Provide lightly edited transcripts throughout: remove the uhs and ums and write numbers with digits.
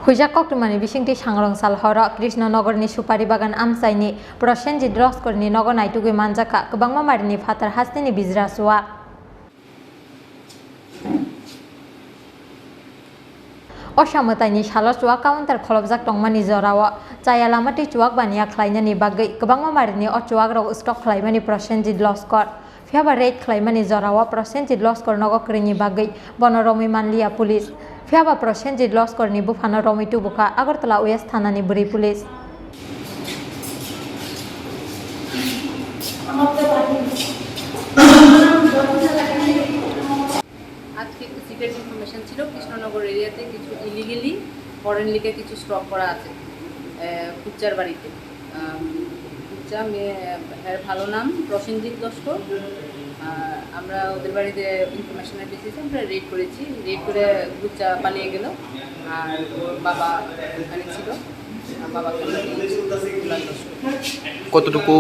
Hujak Koktumani Bishingti Shangrong Salhora, Krishnanogorni Supari Bagan Amsaini, Proshenji Droskorni Nogonai Tugi Manjaka, Kabangma Marini Fatar Hastini Bizrasua. Oshamutani Shaloswa counter Kolobzak Tongmani Zorawa, Chayalamati Chuak Bania Klainani Bagai, Kabangma Marini or Chuagro Stock Klaimani Proshenji Loskor. Fiaba Red Klaimani Zorawa, Proshenji Loskor Nogokrini Bagai, Bonoromi Manlia Police. Fiaba Proshenji Loskor ni Bufana Romi Tubuka, Agartala West Hanani Buri Police. আজকে একটু secret information ছিল কৃষ্ণনগর এরিয়াতে কিছু illegally foreign লিগে কিছু stock করা আছে কুচ্চার বাড়িতে কুচ্চা মেয়ের ভালো নাম প্রসেনজিৎ লস্কর আমরা ওদের বাড়িতে ইনফরমেশনের বেসিসে আমরা রেড করেছি রেড করে কুচ্চা পালিয়ে গেল আর বাবা ওখানে ছিল বাবাকে কতটুকু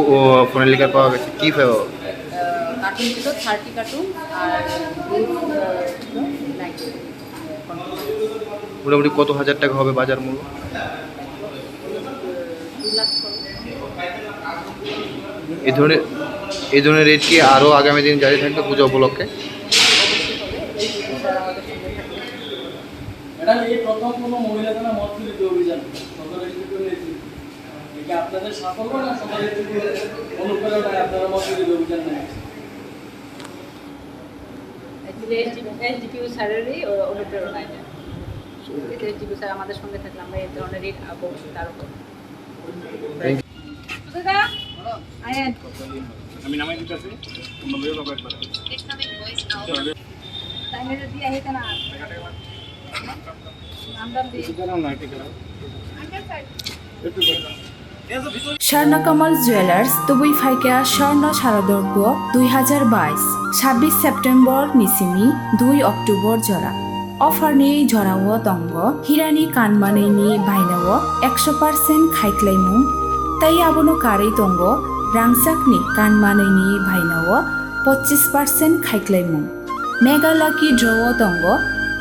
ফোনের লিগার পাওয়া গেছে কি কার্টুন ছিল 30 কার্টুন আর ছিল 90 মোটামুটি কত হাজার টাকা হবে বাজার মূল্য 2 লাখ এই ধরনের রেট কি আরও আগামী দিন জারি থাকবে পূজা উপলক্ষে ম্যাডাম এই প্রথম কোনো মহিলা থানা মত বিরোধী অভিযান সরকারের নেতৃত্বে এটা আপনাদের সাফল্য না সরকারের অনুপ্রেরণায় আপনারা মত বিরোধী অভিযান নেন এসডিপিও স্যারেরই অনুপ্রেরণায় এসডিপিও স্যার আমাদের সঙ্গে থাকলে আমরা এই ধরনের রেট অবশ্যই তার উপর আমি নামাই দিতেছি তোমরা বের হবে একবার টাইমে যদি আইতে না আমরা দিই স্বর্ণকমল জুয়েলার্স তুবুই ফাইকা স্বর্ণ শারদর্ঘ 2022 26 সেপ্টেম্বর নিসিমি 2 অক্টোবর জরা অফার নিয়ে জরাও তঙ্গ হিরানি কানমানেনি বাইনাও 100% খাইক্লাইমু তাই আবনো কারেই তঙ্গ রাংসাকনি কানমানেনি বাইনাও 25% খাইক্লাইমু মেগালাকি ড্রও তঙ্গ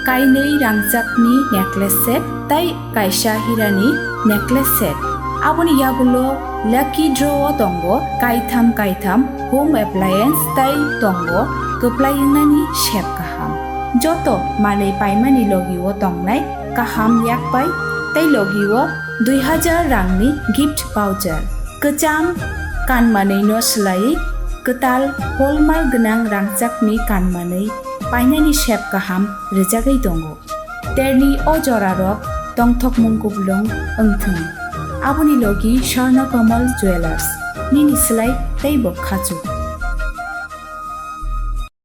কাইনেই রাংসাকনি নেকলেস সেট তাই কাইসা হিরানি necklace set Aboni yagulo lucky draw tongo kaitham home appliance tai tongo keplainani shep kaham joto mane paimani logiwo tongnai kaham yakpai tai logiwo 2000 rangni gift voucher kecham kanmanei no slai ketal hallmark gnang rangchakni kanmanei painani shep kaham rejagai tongo terni ojorarok tongthok mungkublong engthung Aboni logi Sharna Kamal Jewelers Nini Slai Taibo Khachu